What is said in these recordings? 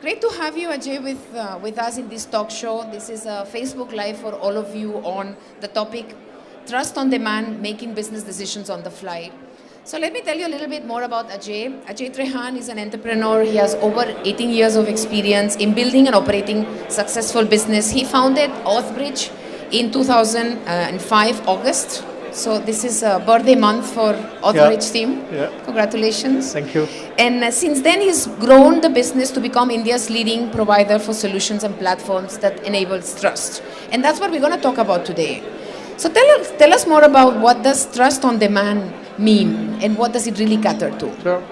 Great to have you, Ajay, with us in this talk show. This is a Facebook Live for all of you on the topic Trust on Demand, Making Business Decisions on the Fly. So let me tell you a little bit more about Ajay. Ajay Trehan is an entrepreneur. He has over 18 years of experience in building and operating successful business. He founded Authbridge in 2005, August. So this is a birthday month for Authbridge team. Yeah. Congratulations. Thank you. And since then, he's grown the business to become India's leading provider for solutions and platforms that enables trust. And that's what we're going to talk about today. So tell us more about what does trust on demand mean and what does it really cater to? Sure.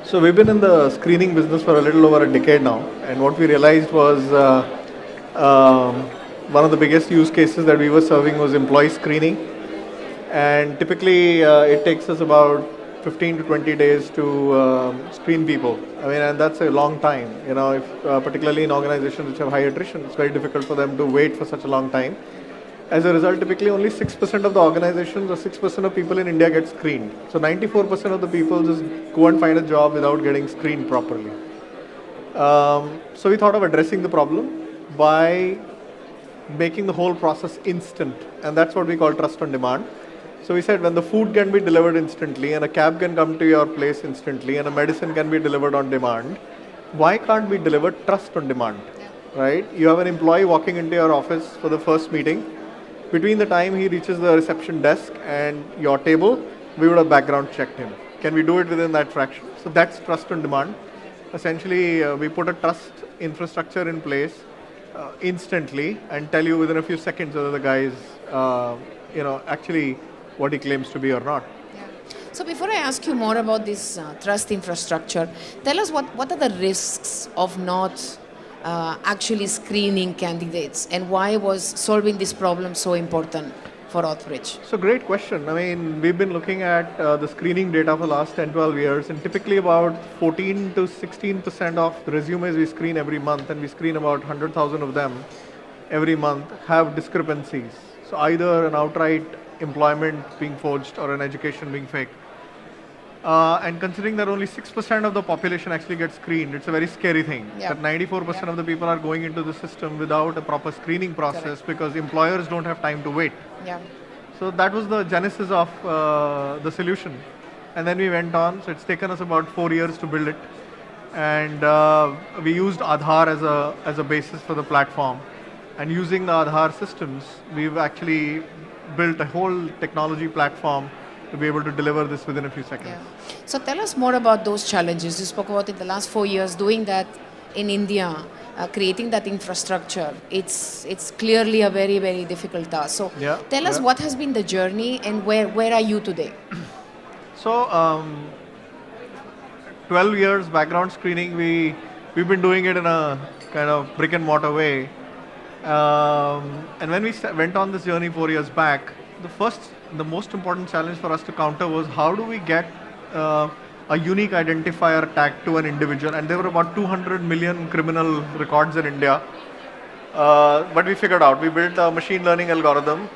So we've been in the screening business for a little over a decade now, and what we realized was one of the biggest use cases that we were serving was employee screening. And typically, it takes us about 15 to 20 days to screen people. I mean, and that's a long time. You know, if, particularly in organizations which have high attrition, it's very difficult for them to wait for such a long time. As a result, typically only 6% of the organizations or 6% of people in India get screened. So 94% of the people just go and find a job without getting screened properly. So we thought of addressing the problem by making the whole process instant, and that's what we call trust on demand. So we said when the food can be delivered instantly and a cab can come to your place instantly and a medicine can be delivered on demand, why can't we deliver trust on demand, right? You have an employee walking into your office for the first meeting. Between the time he reaches the reception desk and your table, we would have background checked him. Can we do it within that fraction? So that's trust on demand. Essentially, we put a trust infrastructure in place instantly and tell you within a few seconds whether the guy is, actually what he claims to be or not. Yeah. So before I ask you more about this trust infrastructure, tell us what are the risks of not actually screening candidates and why was solving this problem so important for Authbridge? So great question. I mean, we've been looking at the screening data for the last 10, 12 years, and typically about 14 to 16% of the resumes we screen every month, and we screen about 100,000 of them every month, have discrepancies. So either an outright employment being forged or an education being fake. And considering that only 6% of the population actually gets screened, it's a very scary thing. Yeah. That 94% of the people are going into the system without a proper screening process. Correct. Because employers don't have time to wait. Yeah. So that was the genesis of the solution. And then we went on, so it's taken us about 4 years to build it. And we used Aadhaar as a basis for the platform. And using the Aadhaar systems, we've actually built a whole technology platform to be able to deliver this within a few seconds. Yeah. So tell us more about those challenges. You spoke about in the last 4 years doing that in India, creating that infrastructure. It's clearly a very, very difficult task. So tell us what has been the journey and where are you today? So 12 years background screening, we've been doing it in a kind of brick and mortar way. And when we went on this journey 4 years back, the most important challenge for us to counter was how do we get a unique identifier tagged to an individual, and there were about 200 million criminal records in India. But we figured out, we built a machine learning algorithm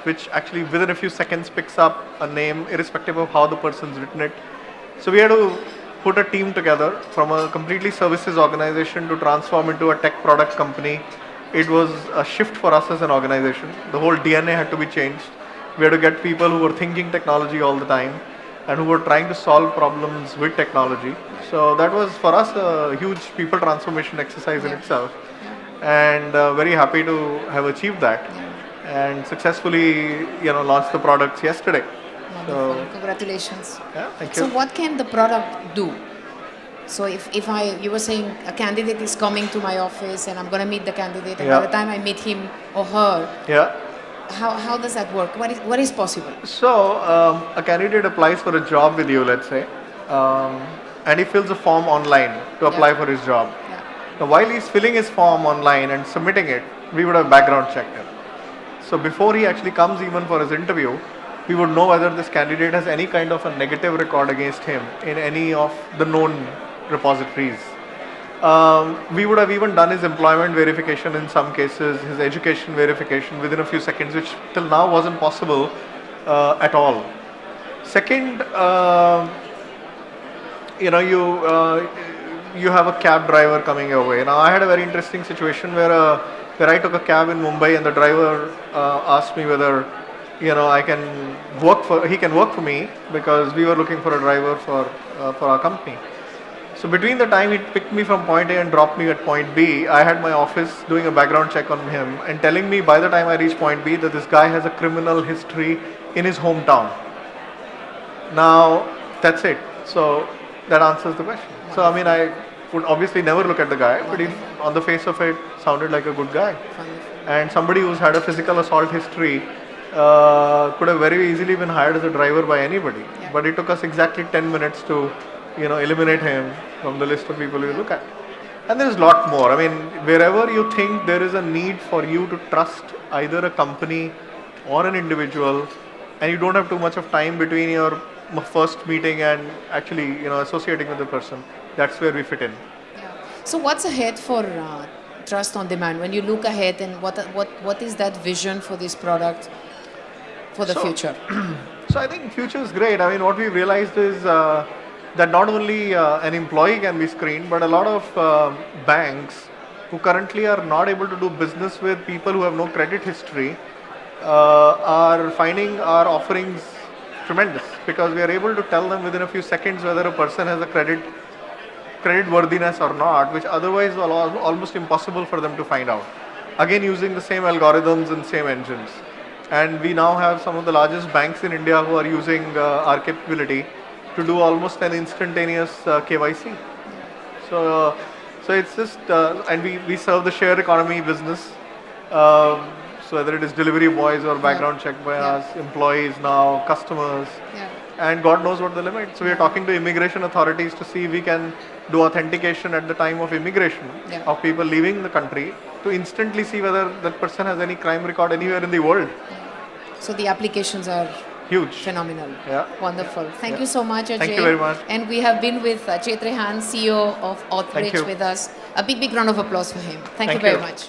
which actually within a few seconds picks up a name irrespective of how the person's written it. So we had to put a team together from a completely services organization to transform into a tech product company. It was a shift for us as an organization. The whole DNA had to be changed. We had to get people who were thinking technology all the time and who were trying to solve problems with technology. So that was for us a huge people transformation exercise in itself. And very happy to have achieved that and successfully launched the products yesterday. Wonderful. So, congratulations. Yeah, thank you. So what can the product do? So if you were saying a candidate is coming to my office and I'm going to meet the candidate, and by the time I meet him or her, how does that work? What is possible? So a candidate applies for a job with you, let's say, and he fills a form online to apply for his job. Now while he's filling his form online and submitting it, we would have background checked him. So before he actually comes even for his interview, we would know whether this candidate has any kind of a negative record against him in any of the known repositories. We would have even done his employment verification in some cases, his education verification within a few seconds, which till now wasn't possible at all. Second, you have a cab driver coming your way. Now I had a very interesting situation where I took a cab in Mumbai and the driver asked me whether I can he can work for me because we were looking for a driver for our company. So between the time he picked me from point A and dropped me at point B, I had my office doing a background check on him and telling me by the time I reached point B that this guy has a criminal history in his hometown. Now that's it. So that answers the question. So I mean, I would obviously never look at the guy, but he, on the face of it, sounded like a good guy. And somebody who's had a physical assault history could have very easily been hired as a driver by anybody. Yeah. But it took us exactly 10 minutes to, eliminate him from the list of people we look at. And there's a lot more. I mean, wherever you think there is a need for you to trust either a company or an individual, and you don't have too much of time between your first meeting and actually, associating with the person, that's where we fit in. Yeah. So what's ahead for Trust on Demand? When you look ahead, and what is that vision for this product for the future? So I think future is great. I mean, what we've realized is that not only an employee can be screened, but a lot of banks who currently are not able to do business with people who have no credit history are finding our offerings tremendous, because we are able to tell them within a few seconds whether a person has a credit worthiness or not, which otherwise was almost impossible for them to find out. Again, using the same algorithms and same engines. And we now have some of the largest banks in India who are using our capability to do almost an instantaneous KYC. So it's just, and we serve the share economy business. So whether it is delivery boys or background check by us, employees now, customers, and God knows what the limit. So we are talking to immigration authorities to see if we can do authentication at the time of immigration of people leaving the country to instantly see whether that person has any crime record anywhere in the world. So the applications are huge, phenomenal. Yeah. Wonderful. Thank you so much, Ajay. Thank you very much. And we have been with Chet Rehan, CEO of Authorich, with us. A big round of applause for him. Thank you very much.